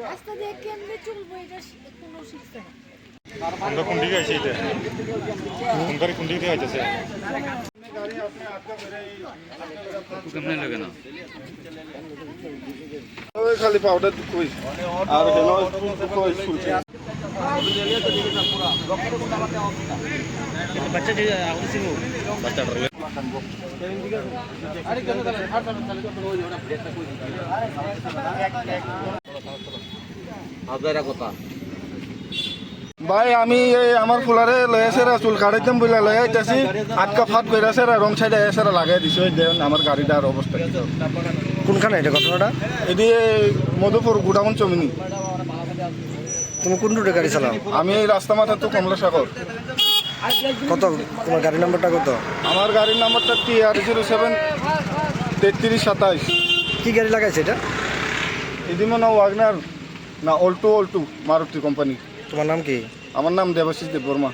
রাস্তা দিয়ে কেমনে চলবো এটা কোনো শিখছে না। আমরা কোন দিকে আছি এটা কোন গাড়ি কোন দিকে আইতেছে কেমনে লাগে না ওই খালি পাউডার কই আর কেন কই ফুলছে বাচ্চা যে আউছি মু বাচ্চা আরে কেন তাহলে হাট চালু করতে ওই ওটা ব্রেকটা কই হাজারা কথা ভাই আমি এই আমার ফুলারে লয়ে এসে চুল কাটাইতাম বলে লয়ে আইতাছি আটকা ফাট কইরা আছে রং সাইডে এসে লাগাই দিছে ওই দেন আমার গাড়িটার অবস্থা কোনখানে এটা ঘটনাটা? এদি মধুপুর গুডাউন চমিনি। তুমি কোন রুটে গাড়ি চালাও? আমি এই রাস্তা মাথা তো কমলা সাগর। কত তোমার গাড়ির নাম্বারটা কত? আমার গাড়ির নাম্বারটা TR07 3327। কি গাড়ি লাগাইছে এটা? এদি মনে ওয়াগনার না অল্টু মারুতি কোম্পানি। তোমার নাম কি? আমার নাম দেবাশিস দেববর্মা।